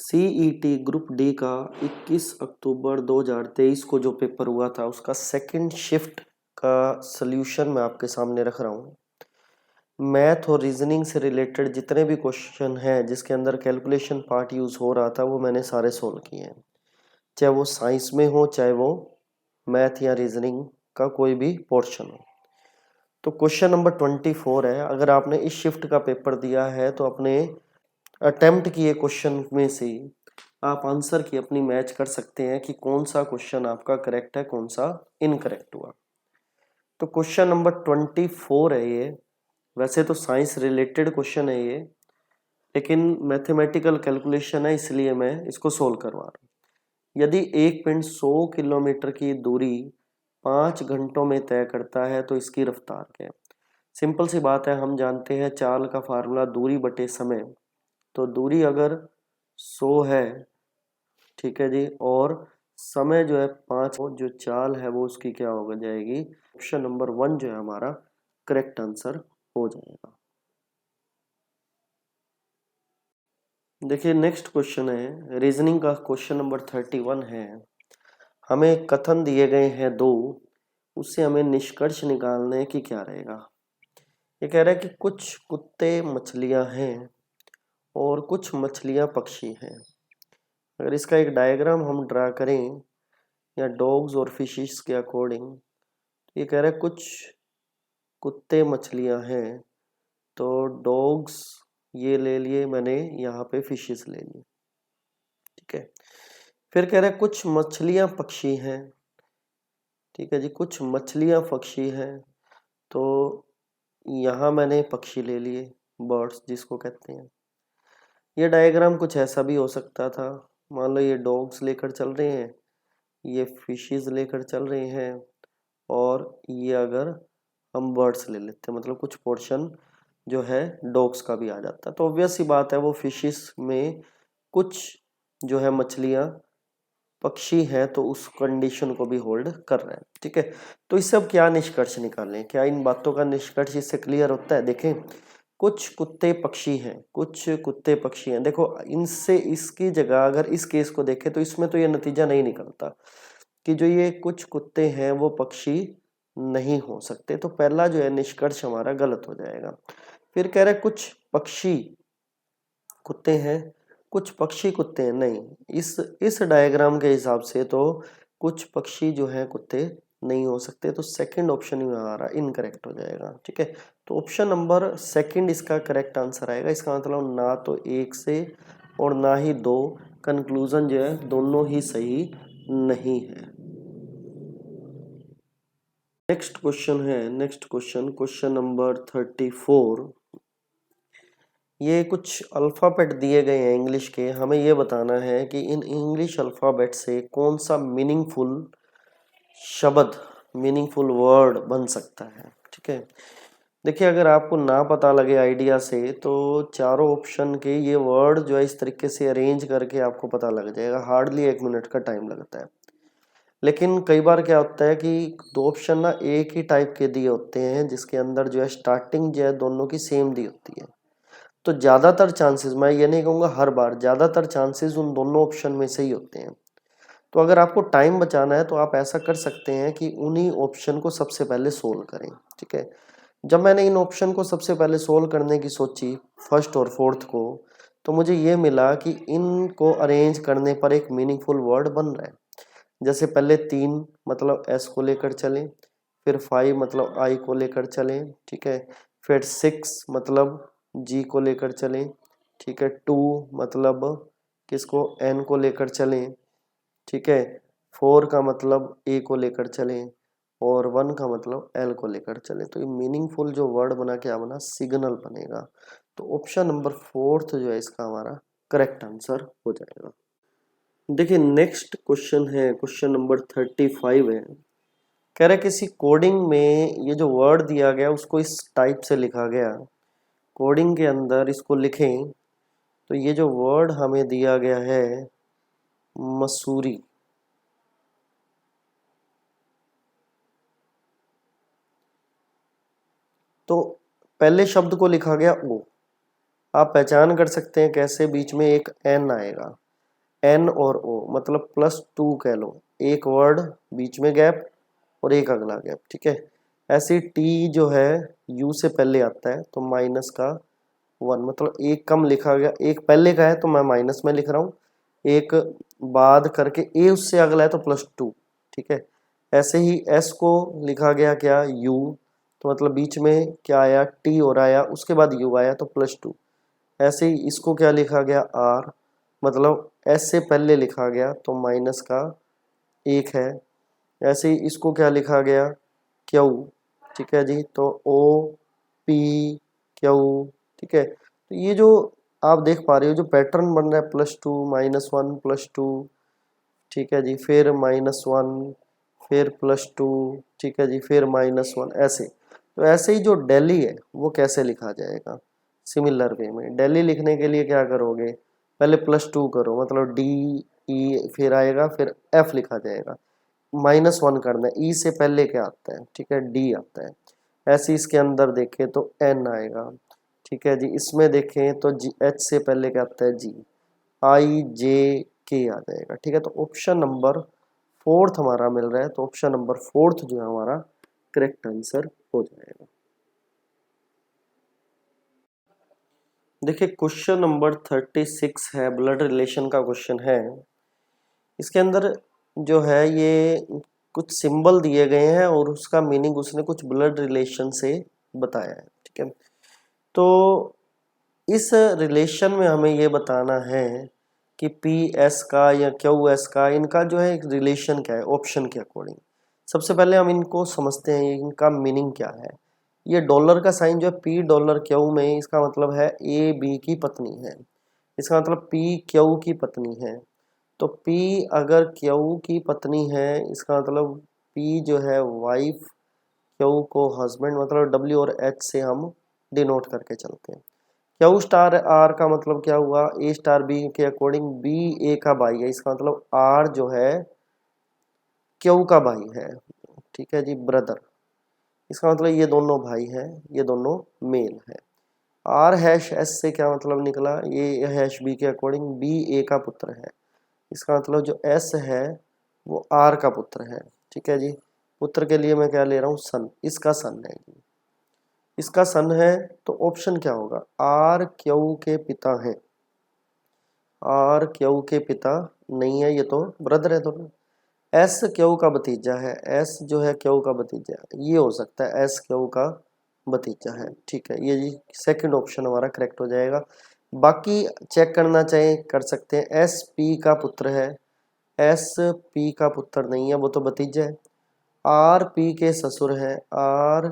CET group D का 21 अक्टूबर 2023 को जो पेपर हुआ था उसका सेकंड शिफ्ट का सल्यूशन मैं आपके सामने रख रहा हूँ। मैथ और रीजनिंग से रिलेटेड जितने भी क्वेश्चन हैं जिसके अंदर कैलकुलेशन पार्ट यूज़ हो रहा था वो मैंने सारे सोल्व किए हैं, चाहे वो साइंस में हो चाहे वो मैथ या रीजनिंग का कोई भी पोर्शन हो। तो क्वेश्चन नंबर 24 है। अगर आपने इस शिफ्ट का पेपर दिया है तो अपने अटेम्प्ट किए क्वेश्चन में से आप आंसर की अपनी मैच कर सकते हैं कि कौन सा क्वेश्चन आपका करेक्ट है, कौन सा इनकरेक्ट हुआ। तो क्वेश्चन नंबर 24 है ये। वैसे तो साइंस रिलेटेड क्वेश्चन है ये, लेकिन मैथमेटिकल कैलकुलेशन है इसलिए मैं इसको सोल्व करवा रहा हूँ। यदि एक पिंड 100 किलोमीटर की दूरी 5 घंटों में तय करता है तो इसकी रफ्तार क्या है। सिंपल सी बात है, हम जानते हैं चाल का फार्मूला दूरी बटे समय। तो दूरी अगर 100 है, ठीक है जी, और समय जो है 5, जो चाल है वो उसकी क्या हो जाएगी, ऑप्शन नंबर 1 जो है हमारा करेक्ट आंसर हो जाएगा। देखिए नेक्स्ट क्वेश्चन है, रीजनिंग का क्वेश्चन नंबर 31 है। हमें कथन दिए गए हैं दो, उससे हमें निष्कर्ष निकालने की क्या रहेगा। ये कह रहा है कि कुछ कुत्ते मछलियां हैं और कुछ मछलियां पक्षी हैं। अगर इसका एक डायग्राम हम ड्रा करें या डॉग्स और फिशेस के अकॉर्डिंग, ये कह रहा है कुछ कुत्ते मछलियां हैं, तो डॉग्स ये ले लिए मैंने, यहाँ पे फिशेस ले लिए, ठीक है। फिर कह रहा है कुछ मछलियां पक्षी हैं, ठीक है जी, कुछ मछलियां पक्षी हैं, तो यहाँ मैंने पक्षी ले लिए, बर्ड्स जिसको कहते हैं। ये डायग्राम कुछ ऐसा भी हो सकता था, मान लो ये डॉग्स लेकर चल रहे हैं, ये फिशेस लेकर चल रहे हैं, और ये अगर हम बर्ड्स ले लेते हैं, मतलब कुछ पोर्शन जो है डॉग्स का भी आ जाता है। तो ऑब्वियस सी बात है वो फिशेस में कुछ जो है मछलियां पक्षी हैं, तो उस कंडीशन को भी होल्ड कर रहे हैं, ठीक है। तो इससे अब क्या निष्कर्ष निकालें, क्या इन बातों का निष्कर्ष इससे क्लियर होता है। देखें, कुछ कुत्ते पक्षी हैं, कुछ कुत्ते पक्षी हैं। देखो इनसे इसकी जगह अगर इस केस को देखें तो इसमें तो ये नतीजा नहीं निकलता कि जो ये कुछ कुत्ते हैं वो पक्षी नहीं हो सकते। तो पहला जो है निष्कर्ष हमारा गलत हो जाएगा। फिर कह रहे कुछ पक्षी कुत्ते हैं, कुछ पक्षी कुत्ते हैं, नहीं, इस डायग्राम के हिसाब से तो कुछ पक्षी जो हैं कुत्ते नहीं हो सकते। तो सेकंड ऑप्शन ही हमारा इनकरेक्ट हो जाएगा, ठीक है। तो ऑप्शन नंबर सेकंड इसका करेक्ट आंसर आएगा। इसका मतलब ना तो एक से और ना ही दो, कंक्लूजन जो है दोनों ही सही नहीं है। नेक्स्ट क्वेश्चन है, नेक्स्ट क्वेश्चन नंबर 34। ये कुछ अल्फ़ाबेट दिए गए हैं इंग्लिश के, हमें ये बताना है कि इन इंग्लिश अल्फ़ाबेट से कौन सा मीनिंगफुल शब्द, मीनिंगफुल वर्ड बन सकता है, ठीक है। देखिए अगर आपको ना पता लगे आइडिया से तो चारों ऑप्शन के ये वर्ड जो है इस तरीके से अरेंज करके आपको पता लग जाएगा, हार्डली 1 मिनट का टाइम लगता है। लेकिन कई बार क्या होता है कि दो ऑप्शन ना एक ही टाइप के दिए होते हैं, जिसके अंदर जो है स्टार्टिंग जो है दोनों की सेम दी होती है। तो ज़्यादातर चांसेस, मैं ये नहीं कहूँगा हर बार, ज़्यादातर चांसेस उन दोनों ऑप्शन में से ही होते हैं। तो अगर आपको टाइम बचाना है तो आप ऐसा कर सकते हैं कि उन्हीं ऑप्शन को सबसे पहले सोल्व करें, ठीक है। जब मैंने इन ऑप्शन को सबसे पहले सोल्व करने की सोची, फर्स्ट और फोर्थ को, तो मुझे ये मिला कि इनको अरेंज करने पर एक मीनिंगफुल वर्ड बन रहा है। जैसे पहले 3 मतलब एस को लेकर चलें, फिर 5 मतलब आई को लेकर चलें, ठीक है। फिर 6 मतलब जी को लेकर चलें, ठीक है। 2 मतलब किसको, एन को लेकर चलें, ठीक है। 4 का मतलब ए को लेकर चलें, और 1 का मतलब एल को लेकर चलें। तो ये मीनिंगफुल जो वर्ड बना क्या बना, सिग्नल बनेगा। तो ऑप्शन नंबर 4 जो है इसका हमारा करेक्ट आंसर हो जाएगा। देखिए नेक्स्ट क्वेश्चन है, क्वेश्चन नंबर 35 है। कह रहा है किसी कोडिंग में ये जो वर्ड दिया गया उसको इस टाइप से लिखा गया, कोडिंग के अंदर इसको लिखें। तो ये जो वर्ड हमें दिया गया है मसूरी, तो पहले शब्द को लिखा गया ओ। आप पहचान कर सकते हैं कैसे, बीच में एक एन आएगा। एन और ओ, मतलब +2 कह लो, एक वर्ड बीच में गैप और एक अगला गैप, ठीक है। ऐसे टी जो है यू से पहले आता है तो -1, मतलब एक कम लिखा गया, एक पहले का है तो मैं माइनस में लिख रहा हूँ, एक बाद करके ए उससे अगला है तो +2, ठीक है। ऐसे ही एस को लिखा गया क्या, यू, तो मतलब बीच में क्या आया, टी और आया, उसके बाद यू आया तो +2। ऐसे ही इसको क्या लिखा गया, आर, मतलब एस से पहले लिखा गया तो -1 है। ऐसे ही इसको क्या लिखा गया, क्यू, ठीक है जी, तो ओ पी क्यू, ठीक है। तो ये जो आप देख पा रहे हो जो पैटर्न बन रहा है, +2 -1 +2, ठीक है जी, फिर -1 फिर +2, ठीक है जी, फिर -1, ऐसे। तो ऐसे ही जो दिल्ली है वो कैसे लिखा जाएगा, सिमिलर वे में दिल्ली लिखने के लिए क्या करोगे, पहले +2 करो, मतलब डी ई फिर आएगा, फिर एफ लिखा जाएगा, -1 करना है, ई से पहले क्या आता है, ठीक है, डी आता है। ऐसे इसके अंदर देखें तो एन आएगा, ठीक है जी। इसमें देखें तो जी, एच से पहले क्या आता है, जी, आई जे के आ जाएगा, ठीक है। तो ऑप्शन नंबर 4 हमारा मिल रहा है, तो ऑप्शन नंबर 4 जो है हमारा करेक्ट आंसर हो जाएगा। देखिए क्वेश्चन नंबर 36 है, ब्लड रिलेशन का क्वेश्चन है। इसके अंदर जो है ये कुछ सिंबल दिए गए हैं और उसका मीनिंग उसने कुछ ब्लड रिलेशन से बताया है, ठीक है। तो इस रिलेशन में हमें ये बताना है कि पी एस का या क्यू एस का इनका जो है रिलेशन क्या है ऑप्शन के अकॉर्डिंग। सबसे पहले हम इनको समझते हैं, इनका मीनिंग क्या है। ये डॉलर का साइन जो है पी डॉलर क्यू में, इसका मतलब है ए बी की पत्नी है, इसका मतलब पी क्यू की पत्नी है। तो P अगर Q की पत्नी है, इसका मतलब P जो है वाइफ, Q को हस्बैंड, मतलब W और H से हम डिनोट करके चलते हैं। Q स्टार R का मतलब क्या हुआ, A स्टार B के अकॉर्डिंग B A का भाई है, इसका मतलब R जो है Q का भाई है, ठीक है जी, ब्रदर। इसका मतलब ये दोनों भाई हैं, ये दोनों मेल है। R हैश S से क्या मतलब निकला, ये हैश B के अकॉर्डिंग B A का पुत्र है, इसका मतलब जो S है वो R का पुत्र है, ठीक है जी। पुत्र के लिए मैं क्या ले रहा हूँ, सन, इसका सन है जी, इसका सन है। तो ऑप्शन क्या होगा, आर क्यू के पिता है, आर क्यू के पिता नहीं है, ये तो ब्रदर है दोनों। एस क्यू का भतीजा है, एस जो है क्यू का भतीजा है, ये हो सकता है एस क्यू का भतीजा है, ठीक है। ये जी सेकंड ऑप्शन हमारा करेक्ट हो जाएगा। बाकी चेक करना चाहे कर सकते हैं, एस पी का पुत्र है, एस पी का पुत्र नहीं है, वो तो भतीजा है। आर पी के ससुर है, आर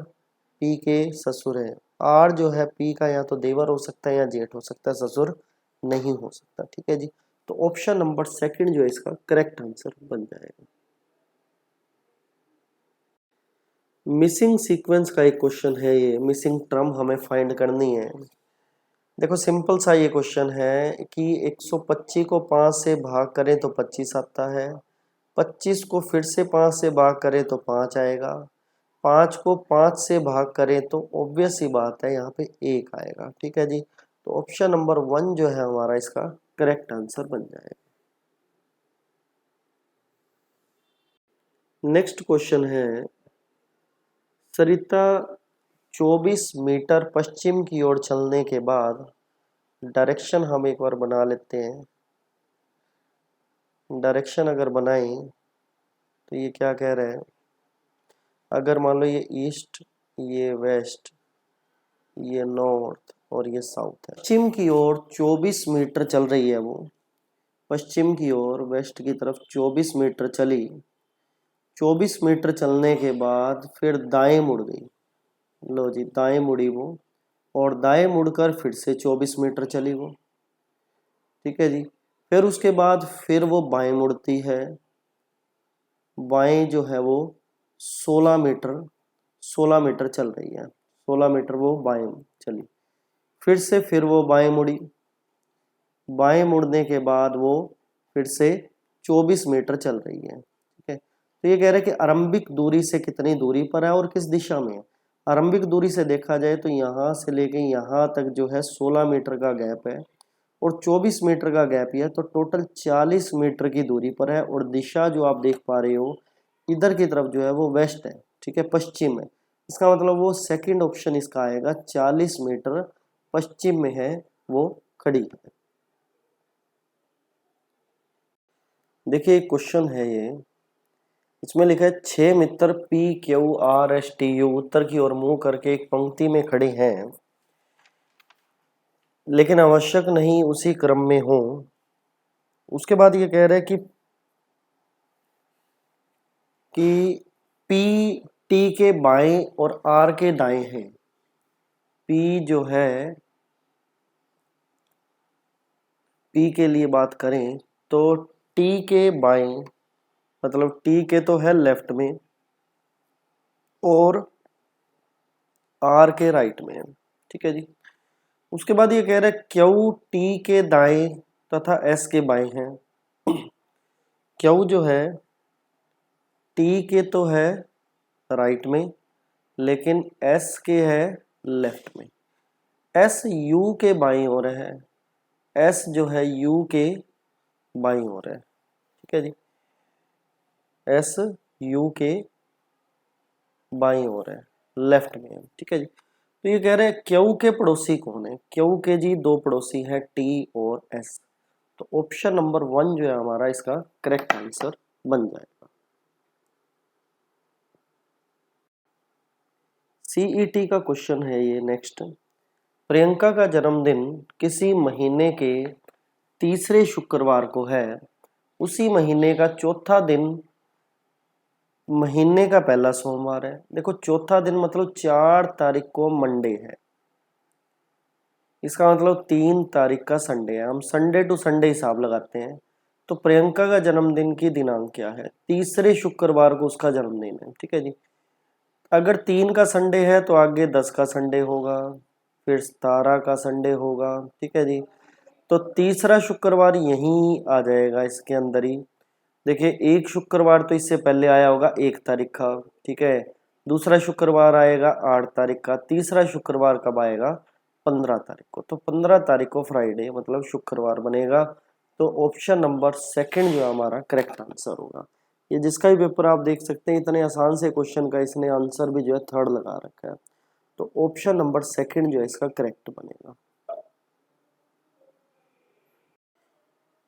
पी के ससुर है, आर जो है पी का या तो देवर हो सकता है या जेठ हो सकता है, ससुर नहीं हो सकता, ठीक है जी। तो ऑप्शन नंबर सेकंड जो है इसका करेक्ट आंसर बन जाएगा। मिसिंग सीक्वेंस का एक क्वेश्चन है, ये मिसिंग टर्म हमें फाइंड करनी है। देखो सिंपल सा ये क्वेश्चन है कि 125 को 5 से भाग करें तो 25 आता है, 25 को फिर से 5 से भाग करें तो 5 आएगा, 5 को 5 से भाग करें तो ऑब्वियस ही बात है यहाँ पे 1 आएगा, ठीक है जी। तो ऑप्शन नंबर 1 जो है हमारा इसका करेक्ट आंसर बन जाएगा। नेक्स्ट क्वेश्चन है, सरिता 24 मीटर पश्चिम की ओर चलने के बाद, डायरेक्शन हम एक बार बना लेते हैं। डायरेक्शन अगर बनाएं तो ये क्या कह रहे हैं, अगर मान लो ये ईस्ट, ये वेस्ट, ये नॉर्थ और ये साउथ है, पश्चिम की ओर 24 मीटर चल रही है वो, पश्चिम की ओर वेस्ट की तरफ 24 मीटर चली, 24 मीटर चलने के बाद फिर दाएं मुड़ गई, लो जी दाएं मुड़ी वो, और दाएं मुड़कर फिर से 24 मीटर चली वो, ठीक है जी। फिर उसके बाद फिर वो बाएं मुड़ती है, बाएं जो है वो 16 मीटर चल रही है, 16 मीटर वो बाएं चली, फिर वो बाएं मुड़ी, बाएं मुड़ने के बाद वो फिर से 24 मीटर चल रही है, ठीक है। तो ये कह रहे हैं कि आरंभिक दूरी से कितनी दूरी पर है और किस दिशा में है। आरंभिक दूरी से देखा जाए तो यहाँ से लेके यहाँ तक जो है 16 मीटर का गैप है, और 24 मीटर का गैप है, तो टोटल 40 मीटर की दूरी पर है। और दिशा जो आप देख पा रहे हो इधर की तरफ जो है वो वेस्ट है, ठीक है, पश्चिम है। इसका मतलब वो सेकंड ऑप्शन इसका आएगा, 40 मीटर पश्चिम में है वो खड़ी है। देखिए क्वेश्चन है ये, इसमें लिखा है 6 मित्र P Q R S T U उत्तर की ओर मुंह करके एक पंक्ति में खड़े हैं, लेकिन आवश्यक नहीं उसी क्रम में हो। उसके बाद ये कह रहे हैं कि पी टी के बाएं और आर के दाएं हैं। पी जो है, पी के लिए बात करें तो टी के बाएं मतलब टी के तो है लेफ्ट में और आर के राइट में है, ठीक है जी। उसके बाद ये कह रहा है क्यू टी के दाएं तथा एस के बाएं हैं। क्यू जो है टी के तो है राइट में, लेकिन एस के है लेफ्ट में। एस यू के बाईं ओर है, एस जो है यू के बाईं ओर है, ठीक है जी। एस यू के बाईं ओर है, लेफ्ट में है, ठीक है जी। तो ये कह रहे हैं क्यू के पड़ोसी कौन है। क्यू के जी दो पड़ोसी हैं, टी और एस। तो ऑप्शन नंबर 1 जो है हमारा इसका करेक्ट आंसर बन जाएगा। सीईटी का क्वेश्चन है ये नेक्स्ट। प्रियंका का जन्मदिन किसी महीने के तीसरे शुक्रवार को है, उसी महीने का चौथा दिन महीने का पहला सोमवार है। देखो चौथा दिन मतलब 4 तारीख को मंडे है, इसका मतलब 3 तारीख का संडे है। हम संडे टू संडे हिसाब लगाते हैं। तो प्रियंका का जन्मदिन की दिनांक क्या है, तीसरे शुक्रवार को उसका जन्मदिन है, ठीक है जी। अगर 3 का संडे है तो आगे 10 का संडे होगा, फिर 17 का संडे होगा, ठीक है जी। तो तीसरा शुक्रवार यहीं आ जाएगा इसके अंदर ही। देखिए एक शुक्रवार तो इससे पहले आया होगा 1 तारीख का, ठीक है। दूसरा शुक्रवार आएगा 8 तारीख का, तीसरा शुक्रवार कब आएगा 15 तारीख को। तो 15 तारीख को फ्राइडे मतलब शुक्रवार बनेगा। तो ऑप्शन नंबर 2 जो हमारा करेक्ट आंसर होगा। ये जिसका भी पेपर आप देख सकते हैं, इतने आसान से क्वेश्चन का इसने आंसर भी जो है 3rd लगा रखा है। तो ऑप्शन नंबर 2 जो है इसका करेक्ट बनेगा।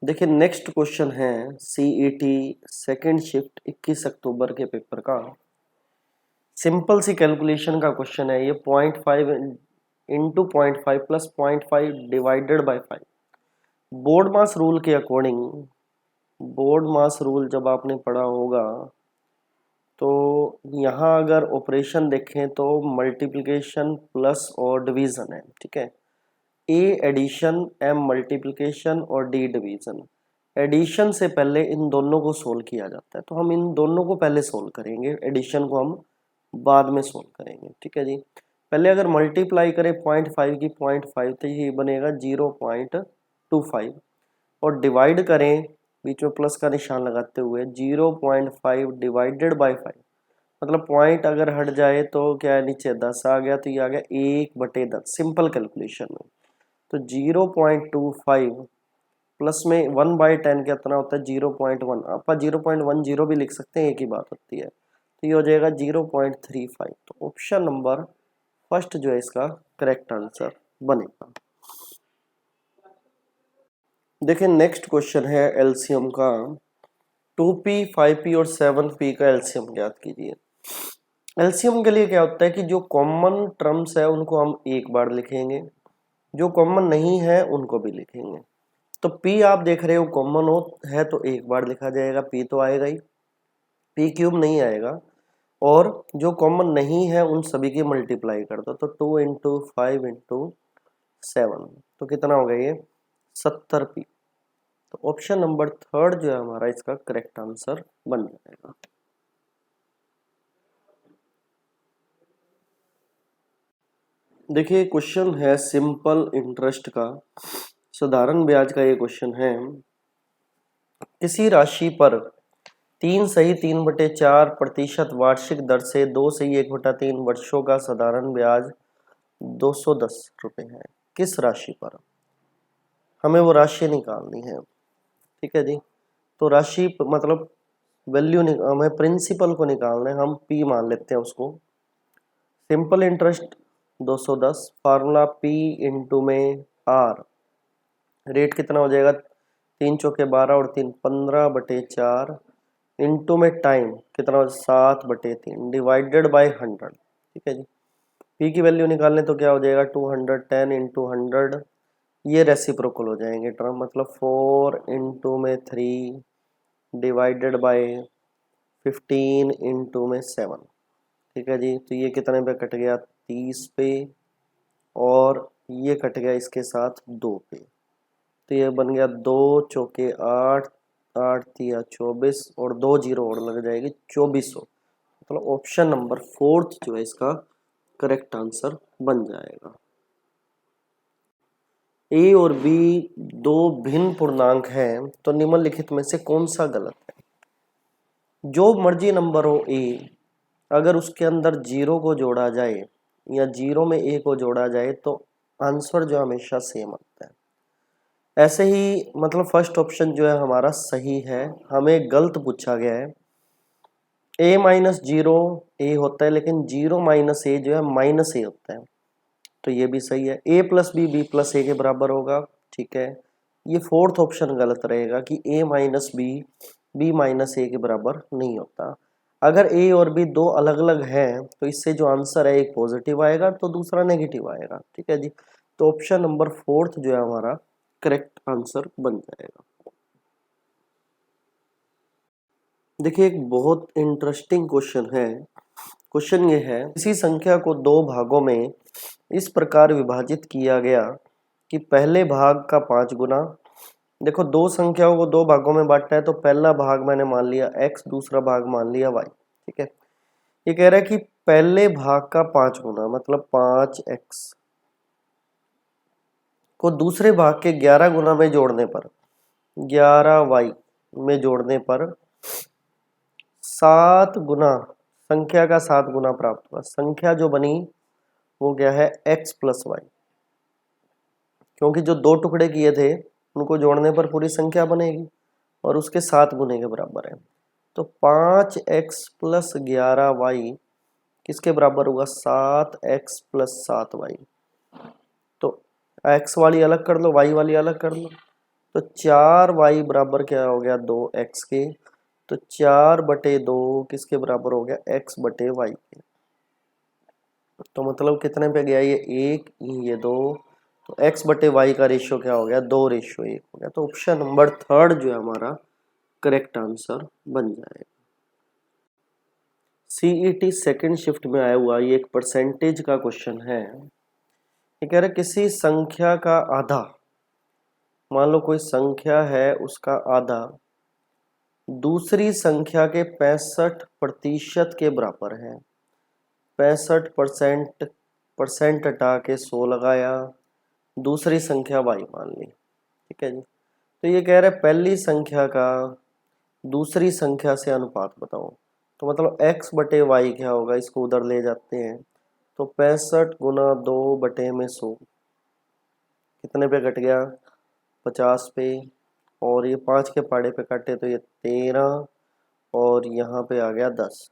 देखिए नेक्स्ट क्वेश्चन है सीईटी सेकंड शिफ्ट 21 अक्टूबर के पेपर का। सिंपल सी कैलकुलेशन का क्वेश्चन है ये। 0.5 into 0.5 plus 0.5 divided by 5। Board mass rule के अकॉर्डिंग, बोर्ड मास रूल जब आपने पढ़ा होगा तो यहाँ अगर ऑपरेशन देखें तो मल्टीप्लिकेशन प्लस और डिवीजन है, ठीक है। ए एडिशन, एम मल्टीप्लिकेशन और डी डिवीजन। एडिशन से पहले इन दोनों को सोल्व किया जाता है, तो हम इन दोनों को पहले सोल्व करेंगे, एडिशन को हम बाद में सोल्व करेंगे, ठीक है जी। पहले अगर मल्टीप्लाई करें 0.5 की 0.5 तो ये बनेगा 0.25 और डिवाइड करें बीच में प्लस का निशान लगाते हुए 0.5 डिवाइडेड बाय 5 मतलब पॉइंट अगर हट जाए तो क्या है, नीचे 10 आ गया तो ये आ गया 1/10 सिंपल कैलकुलेशन में। तो 0.25 प्लस में 1/10 कितना होता है 0.1। आप 0.10 भी लिख सकते हैं, एक ही बात होती है। तो ये हो जाएगा 0.35। तो ऑप्शन नंबर फर्स्ट जो है इसका करेक्ट आंसर बनेगा। देखिए नेक्स्ट क्वेश्चन है एलसीएम का। 2p, 5p और 7p का एलसीएम ज्ञात कीजिए। एलसीएम के लिए क्या होता है कि जो कॉमन टर्म्स है उनको हम एक बार लिखेंगे, जो कॉमन नहीं है उनको भी लिखेंगे। तो p आप देख रहे हो कॉमन हो है तो एक बार लिखा जाएगा, p तो आएगा ही, p क्यूब नहीं आएगा। और जो कॉमन नहीं है उन सभी की मल्टीप्लाई कर दो, तो 2 इंटू 5 इंटू 7 तो कितना हो गया ये 70p। तो ऑप्शन नंबर 3 जो है हमारा इसका करेक्ट आंसर बन जाएगा। देखिए क्वेश्चन है सिंपल इंटरेस्ट का, साधारण ब्याज का ये क्वेश्चन है। किसी राशि पर 3 सही 3/4% वार्षिक दर से 2 सही 1/3 वर्षों का साधारण ब्याज 210 रुपये है। किस राशि पर हमें वो राशि निकालनी है। ठीक है जी, तो राशि मतलब वैल्यू हमें प्रिंसिपल को निकालना है, हम P मान लेते हैं उसको। Simple interest 210, formula P into में R, रेट कितना हो जाएगा, 3 चौके 12 और 3 15/4, इंटू में टाइम कितना हो, 7/3, डिवाइडेड बाय 100। ठीक है जी, P की वैल्यू निकालने तो क्या हो जाएगा, 210 इंटू 100, ये रेसिप्रोकल हो जाएंगे टर्म, मतलब 4 इंटू में 3 डिवाइडेड बाय 15 इंटू में 7। ठीक है जी, तो ये कितने पे कट गया, 30 पे, और ये कट गया इसके साथ 2 पे, तो ये बन गया 2 चौके 8, 8 तिया 24, और 2 जीरो और लग जाएगी 2400। मतलब ऑप्शन नंबर 4 जो है इसका करेक्ट आंसर बन जाएगा। ए और बी दो भिन्न पूर्णांक हैं, तो निम्नलिखित में से कौन सा गलत है। जो मर्जी नंबर हो ए, अगर उसके अंदर जीरो को जोड़ा जाए या जीरो में ए को जोड़ा जाए तो आंसर जो हमेशा सेम आता है। ऐसे ही मतलब फर्स्ट ऑप्शन जो है हमारा सही है, हमें गलत पूछा गया है। ए माइनस जीरो ए होता है, लेकिन जीरो माइनस ए जो है माइनस ए होता है, तो ये भी सही है। ए प्लस बी प्लस ए के बराबर होगा, ठीक है। ये फोर्थ ऑप्शन गलत रहेगा कि ए माइनस बी माइनस ए के बराबर नहीं होता। अगर ए और बी दो अलग अलग हैं तो इससे जो आंसर है एक पॉजिटिव आएगा तो दूसरा नेगेटिव आएगा। ठीक है जी, तो ऑप्शन नंबर 4 जो है हमारा करेक्ट आंसर बन जाएगा। देखिए एक बहुत इंटरेस्टिंग क्वेश्चन है। क्वेश्चन ये है, किसी संख्या को दो भागों में इस प्रकार विभाजित किया गया कि पहले भाग का 5 गुना। देखो दो संख्याओं को दो भागों में बांटा है, तो पहला भाग मैंने मान लिया x, दूसरा भाग मान लिया y। ठीक है, ये कह रहा है कि पहले भाग का 5 गुना मतलब 5x को दूसरे भाग के 11 गुना में जोड़ने पर, 11y में जोड़ने पर 7 गुना, संख्या का 7 गुना प्राप्त हुआ। संख्या जो बनी वो क्या है, x प्लस वाई, क्योंकि जो दो टुकड़े किए थे उनको जोड़ने पर पूरी संख्या बनेगी और उसके 7 गुने के बराबर है। तो 5x प्लस 11y किसके बराबर होगा, 7x प्लस 7y। तो x वाली अलग कर लो, y वाली अलग कर लो, तो 4y बराबर क्या हो गया, 2x के। तो 4/2 किसके बराबर हो गया, x बटे वाई के। तो मतलब कितने पे गया, ये 1 ये 2, तो x बटे वाई का रेशियो क्या हो गया, 2:1 हो गया। तो ऑप्शन नंबर 3 जो है हमारा करेक्ट आंसर बन जाएगा। सीईटी सेकंड शिफ्ट में आया हुआ ये एक परसेंटेज का क्वेश्चन है। ये कह रहा है किसी संख्या का आधा, मान लो कोई संख्या है उसका आधा दूसरी संख्या के 65% के बराबर है। 65% हटा के 100 लगाया, दूसरी संख्या y मान ली। ठीक है जी, तो ये कह रहा है पहली संख्या का दूसरी संख्या से अनुपात बताओ। तो मतलब x बटे वाई क्या होगा, इसको उधर ले जाते हैं, तो 65 गुना 2/100 कितने पे कट गया, 50 पे, और ये 5 के पाड़े पे काटे तो ये 13, और यहाँ पे आ गया 10।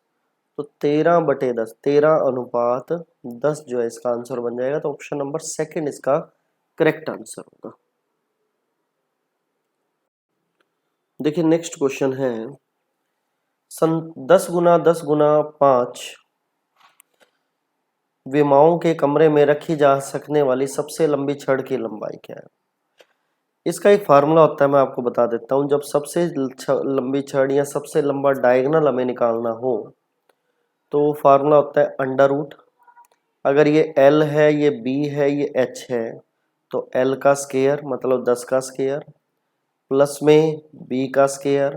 तो 13/10, 13:10 जो है इसका आंसर बन जाएगा। तो ऑप्शन नंबर 2 इसका करेक्ट आंसर होगा। देखिए नेक्स्ट क्वेश्चन है, 10 गुना 10 गुना 5 विमाओं के कमरे में रखी जा सकने वाली सबसे लंबी छड़ की लंबाई क्या है। इसका एक फार्मूला होता है, मैं आपको बता देता हूँ। जब सबसे लंबी छड़ या सबसे लंबा डायगोनल हमें निकालना हो तो फार्मूला होता है अंडर रूट। अगर ये L है, ये B है, ये H है, तो L का स्क्वायर मतलब 10 का स्क्वायर, प्लस में B का स्क्वायर,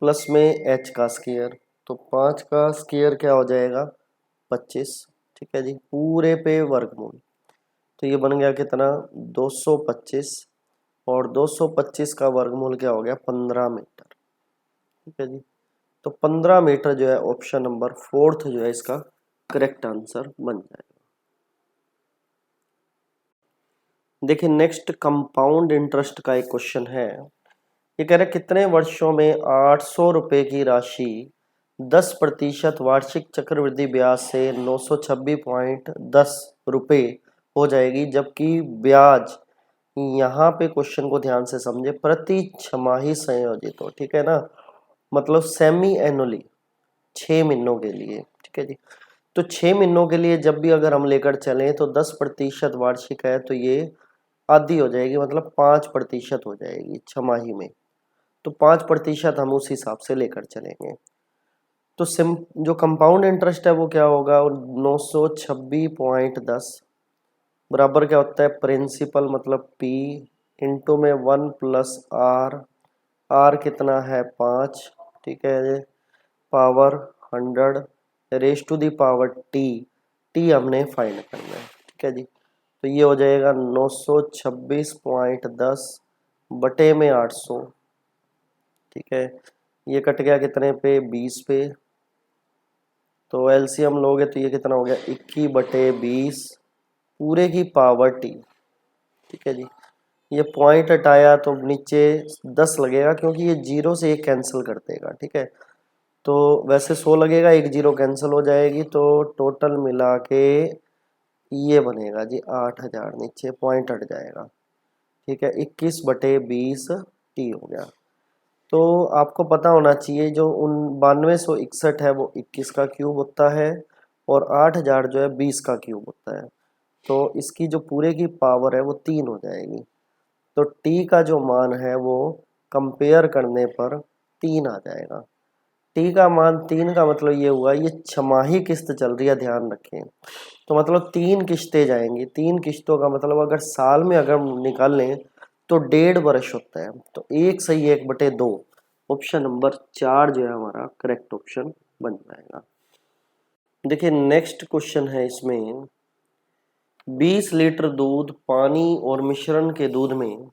प्लस में H का स्क्वायर, तो 5 का स्क्वायर क्या हो जाएगा, 25। ठीक है जी, पूरे पे वर्गमूल, तो ये बन गया कितना, 225, और 225 का वर्गमूल क्या हो गया, 15 मीटर। ठीक है जी, तो 15 मीटर जो है ऑप्शन नंबर 4 जो है इसका करेक्ट आंसर बन जाएगा। देखिए नेक्स्ट कंपाउंड इंटरेस्ट का एक क्वेश्चन है। ये कह रहा है कितने वर्षों में 800 रुपए की राशि 10% वार्षिक चक्रवृद्धि ब्याज से 926.10 रुपए हो जाएगी, जबकि ब्याज, यहाँ पे क्वेश्चन को ध्यान से समझे, प्रति छमाही संयोजित हो, ठीक है ना, मतलब सेमी एनुअली, 6 महीनों के लिए, ठीक है जी। तो 6 महीनों के लिए जब भी अगर हम लेकर चलें तो 10% वार्षिक है तो ये आधी हो जाएगी, मतलब 5% हो जाएगी छमाही में। तो 5% हम उस हिसाब से लेकर चलेंगे। तो सिम जो कंपाउंड इंटरेस्ट है वो क्या होगा, 926.10 बराबर क्या होता है, प्रिंसिपल मतलब P इंटू में 1 प्लस आर, आर कितना है 5, ठीक है, power 100 raise to the power T, T हमने फाइंड करना है, ठीक है जी। तो ये हो जाएगा 926.10 बटे में 800, ठीक है, ये कट गया कितने पे, 20 पे, तो एलसीएम लोगे तो ये कितना हो गया, 21/20 पूरे की पावर टी, ठीक है जी। ये पॉइंट हटाया तो नीचे 10 लगेगा क्योंकि ये जीरो से एक कैंसिल कर देगा, ठीक है। तो वैसे 100 लगेगा, एक जीरो कैंसिल हो जाएगी, तो टोटल मिला के ये बनेगा जी 8000, नीचे पॉइंट हट जाएगा, ठीक है, 21/20 टी हो गया। तो आपको पता होना चाहिए जो 9261 है वो 21 का क्यूब होता है और 8000 जो है 20 का क्यूब होता है। तो इसकी जो पूरे की पावर है वो 3 हो जाएगी। तो टी का जो मान है वो कंपेयर करने पर 3 आ जाएगा। टी का मान 3 का मतलब ये हुआ, ये छमाही किस्त चल रही है, ध्यान रखें। तो मतलब 3 किस्तें जाएंगी, 3 किस्तों का मतलब अगर साल में अगर निकाल लें तो 1.5 वर्ष होता है। तो 1 सही 1/2, ऑप्शन नंबर 4 जो है हमारा करेक्ट ऑप्शन बन जाएगा। देखिए नेक्स्ट क्वेश्चन है इसमें, 20 लीटर दूध, पानी और मिश्रण के दूध में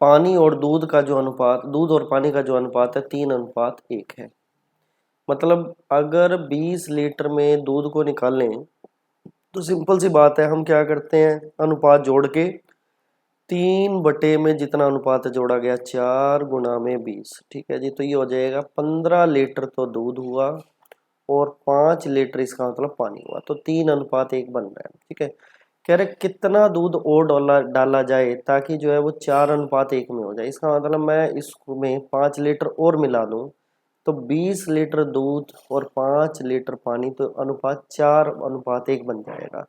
पानी और दूध का जो अनुपात, दूध और पानी का जो अनुपात है 3:1 है। मतलब अगर 20 लीटर में दूध को निकालें तो सिंपल सी बात है, हम क्या करते हैं, अनुपात जोड़ के 3 बटे में जितना अनुपात जोड़ा गया 4 गुना में 20, ठीक है जी। तो ये हो जाएगा 15 लीटर तो दूध हुआ और 5 लीटर इसका मतलब पानी हुआ, तो 3:1 बन रहा है, ठीक है। कह रहे कितना दूध और डाला जाए ताकि जो है वो 4:1 में हो जाए। इसका मतलब मैं इसमें 5 लीटर और मिला दूं तो 20 लीटर दूध और 5 लीटर पानी, तो अनुपात 4:1 बन जाएगा।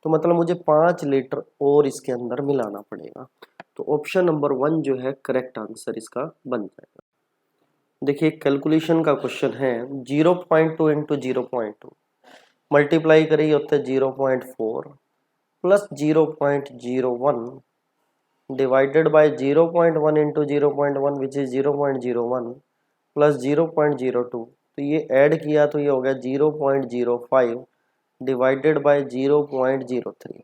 तो मतलब मुझे 5 लीटर और इसके अंदर मिलाना पड़ेगा। तो ऑप्शन नंबर 1 जो है करेक्ट आंसर इसका बन जाएगा। देखिए कैलकुलेशन का क्वेश्चन है, 0.2 इंटू 0.2 मल्टीप्लाई करिए होता है 0.4 plus 0.01 divided by 0.1 into 0.1 which is 0.01 plus 0.02, तो ये ऐड किया तो ये हो गया 0.05 डिवाइडेड बाय 0.03।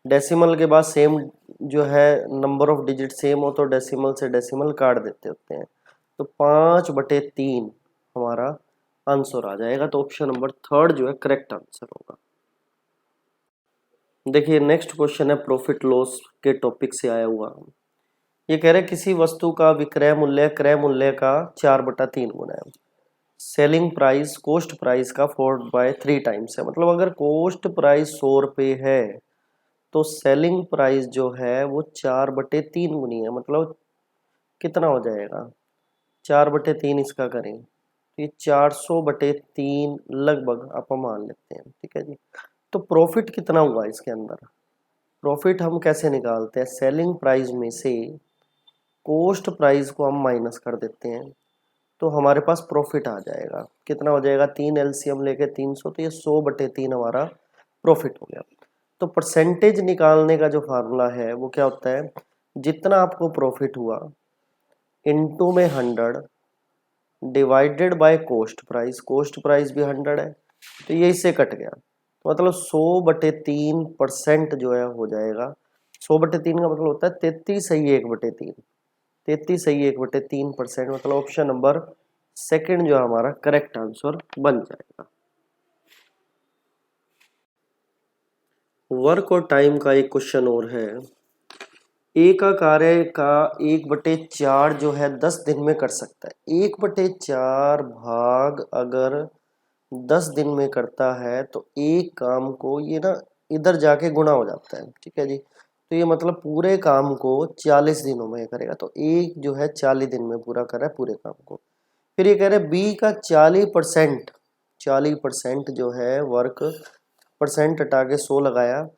डेसिमल के बाद सेम जो है नंबर ऑफ डिजिट सेम हो तो डेसिमल से डेसिमल काट देते होते हैं। तो 5/3 हमारा आंसर आ जाएगा। तो ऑप्शन नंबर 3 जो है करेक्ट आंसर होगा। देखिए नेक्स्ट क्वेश्चन है प्रॉफिट लॉस के टॉपिक से आया हुआ। ये कह रहे किसी वस्तु का विक्रय मूल्य क्रय मूल्य का 4/3 गुना है। सेलिंग प्राइस कॉस्ट प्राइस का 4/3 टाइम्स है। मतलब अगर कॉस्ट प्राइस 100 रुपये है तो सेलिंग प्राइस जो है वो 4/3 गुनी है। मतलब कितना हो जाएगा, 4/3 इसका करें तो ये 400/3 लगभग आप मान लेते हैं, ठीक है जी। तो प्रॉफिट कितना हुआ इसके अंदर, प्रॉफिट हम कैसे निकालते हैं, सेलिंग प्राइस में से कॉस्ट प्राइस को हम माइनस कर देते हैं तो हमारे पास प्रॉफिट आ जाएगा। कितना हो जाएगा, 3 एलसीएम लेके 300, तो ये 100/3 हमारा प्रॉफिट हो गया। तो परसेंटेज निकालने का जो फार्मूला है वो क्या होता है, जितना आपको प्रॉफिट हुआ इनटू में 100 डिवाइडेड बाय कॉस्ट प्राइस भी 100 है, तो ये इससे कट गया, तो मतलब 100/3% जो है हो जाएगा। 100/3 का मतलब होता है 33/1/3, 33/1/3%, मतलब ऑप्शन नंबर सेकंड जो हमारा करेक्ट आंसर बन जाएगा। वर्क और टाइम का एक क्वेश्चन और है। ए का कार्य का 1/4 जो है 10 दिन में कर सकता है। 1/4 भाग अगर 10 दिन में करता है तो एक काम को ये ना इधर जाके गुणा हो जाता है, ठीक है जी। तो ये मतलब पूरे काम को 40 दिनों में करेगा, तो एक जो है 40 दिन में पूरा कर रहा है पूरे काम को। फिर ये कह रहे हैं बी का 40% जो है वर्क, परसेंट हटा के 100 लगाया,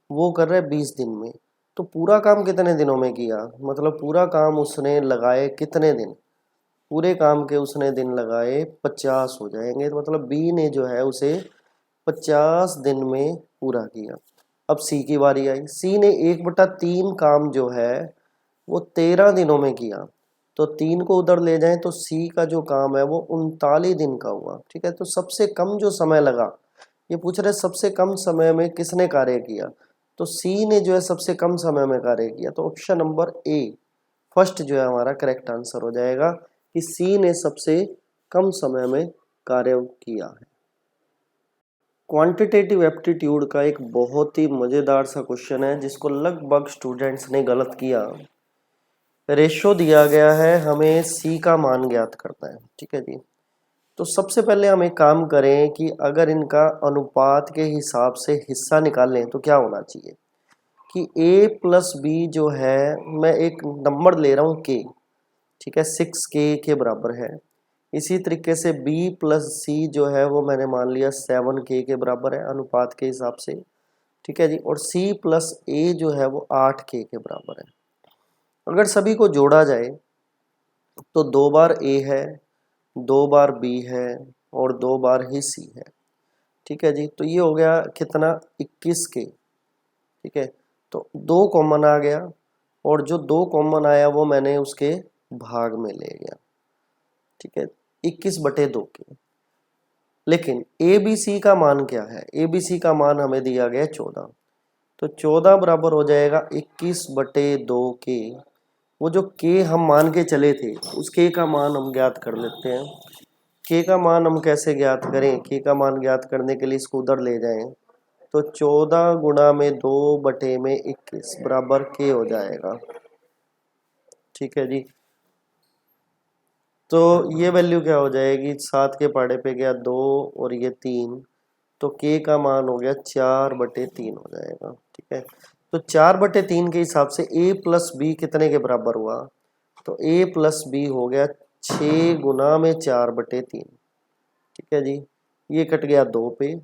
वो कर रहा है 20 दिन में। तो पूरा काम कितने दिनों में किया, मतलब पूरा काम उसने लगाए कितने दिन, पूरे काम के उसने दिन लगाए 50 हो जाएंगे। तो मतलब बी ने जो है उसे 50 दिन में पूरा किया। अब सी की बारी आई। सी ने 1/3 काम जो है वो 13 दिनों में किया, तो 3 को उधर ले जाएं तो सी का जो काम है वो 39 दिन का हुआ, ठीक है। तो सबसे कम जो समय लगा, ये पूछ रहे सबसे कम समय में किसने कार्य किया, तो सी ने जो है सबसे कम समय में कार्य किया। तो ऑप्शन नंबर ए फर्स्ट जो है हमारा करेक्ट आंसर हो जाएगा कि सी ने सबसे कम समय में कार्य किया है। क्वांटिटेटिव एप्टीट्यूड का एक बहुत ही मजेदार सा क्वेश्चन है जिसको लगभग स्टूडेंट्स ने गलत किया। रेशो दिया गया है, हमें सी का मान ज्ञात करना है, ठीक है जी। तो सबसे पहले हम एक काम करें कि अगर इनका अनुपात के हिसाब से हिस्सा निकालें तो क्या होना चाहिए कि a प्लस बी जो है, मैं एक नंबर ले रहा हूँ k, ठीक है, 6k के बराबर है। इसी तरीके से b प्लस सी जो है वो मैंने मान लिया 7k के बराबर है अनुपात के हिसाब से, ठीक है जी। और c प्लस a जो है वो 8k के बराबर है। अगर सभी को जोड़ा जाए तो 2 बार a है, 2 बार b है और 2 बार ही c है, ठीक है जी। तो ये हो गया कितना 21k, ठीक है। तो 2 कॉमन आ गया और जो 2 कॉमन आया वो मैंने उसके भाग में ले गया, ठीक है, 21/2 के। लेकिन ए बी सी का मान क्या है, ए बी सी का मान हमें दिया गया 14, तो 14 बराबर हो जाएगा 21/2 के। वो जो के हम मान के चले थे उस के का मान हम ज्ञात कर लेते हैं। के का मान हम कैसे ज्ञात करें, के का मान ज्ञात करने के लिए इसको उधर ले जाएं तो 14 गुणा में 2/21 बराबर के हो जाएगा, ठीक है जी। तो ये वैल्यू क्या हो जाएगी, 7 के पहाड़े पे गया 2 और ये 3, तो के का मान हो गया 4/3 हो जाएगा, ठीक है। तो 4/3 के हिसाब से a प्लस बी कितने के बराबर हुआ, तो a प्लस बी हो गया 6 गुना में 4/3, ठीक है जी। ये कट गया 2 पे,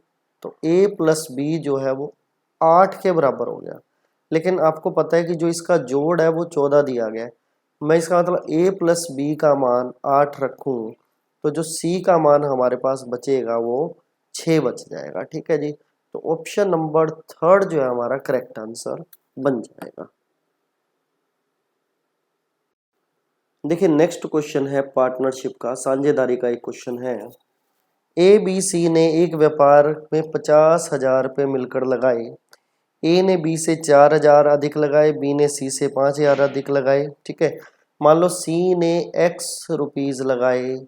तो a प्लस बी जो है वो 8 के बराबर हो गया। लेकिन आपको पता है कि जो इसका जोड़ है वो 14 दिया गया है। मैं इसका मतलब a प्लस बी का मान 8 रखूं तो जो c का मान हमारे पास बचेगा वो 6 बच जाएगा, ठीक है जी। तो ऑप्शन नंबर 3 जो है हमारा करेक्ट आंसर बन जाएगा। देखिए नेक्स्ट क्वेश्चन है पार्टनरशिप का, साझेदारी का एक क्वेश्चन है। ए बी सी ने एक व्यापार में 50,000 रुपये मिलकर लगाए। ए ने बी से 4,000 अधिक लगाए, बी ने सी से 5,000 अधिक लगाए, ठीक है। मान लो सी ने एक्स रुपीज लगाए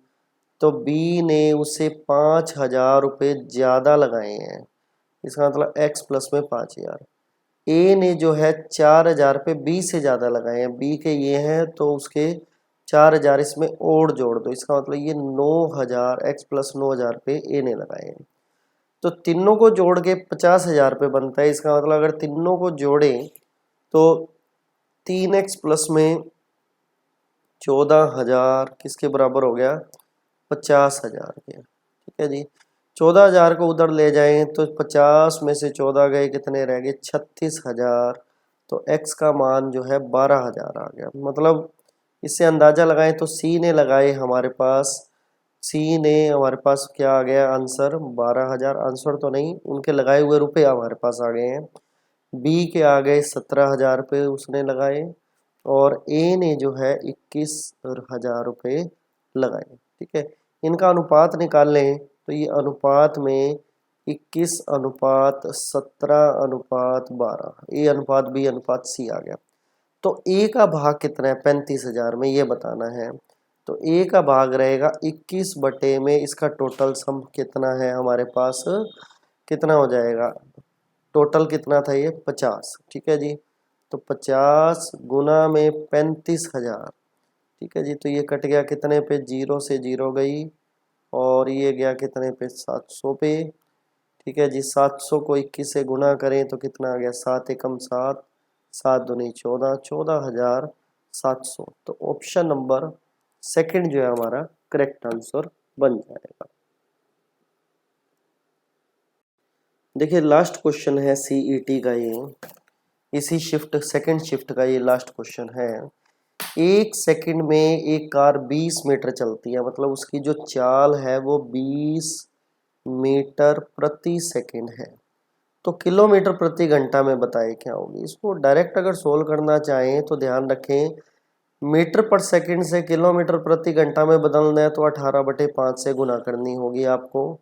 तो बी ने उसे 5,000 रुपये ज़्यादा लगाए हैं, इसका मतलब एक्स प्लस में 5,000। ए ने जो है 4,000 रुपये बी से ज़्यादा लगाए हैं, बी के ये हैं तो उसके 4,000 इसमें और जोड़ दो, इसका मतलब ये 9,000 एक्स प्लस 9,000 रुपये ए ने लगाए हैं। तो तीनों को जोड़ के 50,000 रुपये बनता है, इसका मतलब अगर तीनों को जोड़े तो 3x प्लस में 14,000 किसके बराबर हो गया, 50,000 के, ठीक है जी। 14,000 को उधर ले जाएं तो 50 में से 14 गए कितने रह गए 36,000, तो x का मान जो है 12,000 आ गया। मतलब इससे अंदाजा लगाएं तो सी ने लगाए हमारे पास, सी ने हमारे पास क्या आ गया आंसर 12,000, आंसर तो नहीं, उनके लगाए हुए रुपए हमारे पास आ गए हैं। बी के आ गए 17,000 रुपये उसने लगाए और ए ने जो है 21,000 रुपये लगाए, ठीक है। इनका अनुपात निकाल लें तो ये अनुपात में 21:17:12, ए अनुपात बी अनुपात सी आ गया। तो ए का भाग कितना है 35,000 में, ये बताना है। तो ए का भाग रहेगा 21 में इसका टोटल सम कितना है हमारे पास, कितना हो जाएगा, टोटल कितना था ये 50, ठीक है जी। तो 50 गुना में 35,000, ठीक है जी। तो ये कट गया कितने पे, 0 से 0 गई, और ये गया कितने पे, 700 पे, ठीक है जी। 700 को 21 से गुना करें तो कितना आ गया, 7 एकम 7, 7 दूनी 14, 14,700। तो ऑप्शन नंबर सेकंड जो है हमारा करेक्ट आंसर बन जाएगा। देखिए लास्ट क्वेश्चन है सीईटी का, ये इसी शिफ्ट सेकंड शिफ्ट का ये लास्ट क्वेश्चन है। 1 सेकंड में एक कार 20 मीटर चलती है, मतलब उसकी जो चाल है वो 20 मीटर प्रति सेकंड है। तो किलोमीटर प्रति घंटा में बताए क्या होगी। इसको डायरेक्ट अगर सोल्व करना चाहें तो ध्यान रखें, मीटर पर सेकंड से किलोमीटर प्रति घंटा में बदलना है तो 18/5 से गुना करनी होगी आपको।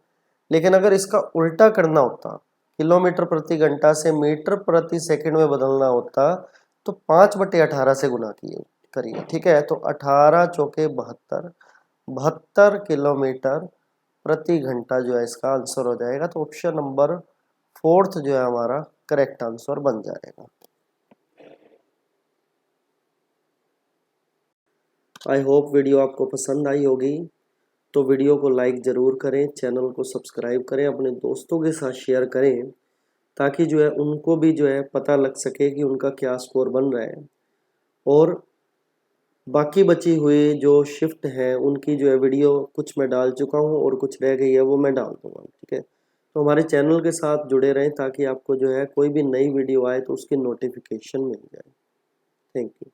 लेकिन अगर इसका उल्टा करना होता, किलोमीटर प्रति घंटा से मीटर प्रति सेकंड में बदलना होता, तो 5/18 से गुना करिए, ठीक है। तो 18 चौके 72, 72 किलोमीटर प्रति घंटा जो है इसका आंसर हो जाएगा। तो ऑप्शन नंबर फोर्थ जो है हमारा करेक्ट आंसर बन जाएगा। आई होप वीडियो आपको पसंद आई होगी, तो वीडियो को लाइक ज़रूर करें, चैनल को सब्सक्राइब करें, अपने दोस्तों के साथ शेयर करें, ताकि जो है उनको भी जो है पता लग सके कि उनका क्या स्कोर बन रहा है। और बाकी बची हुई जो शिफ्ट है उनकी जो है वीडियो कुछ मैं डाल चुका हूँ और कुछ रह गई है वो मैं डाल दूँगा, ठीक है। तो हमारे चैनल के साथ जुड़े रहें ताकि आपको जो है कोई भी नई वीडियो आए तो उसकी नोटिफिकेशन मिल जाए। Thank you.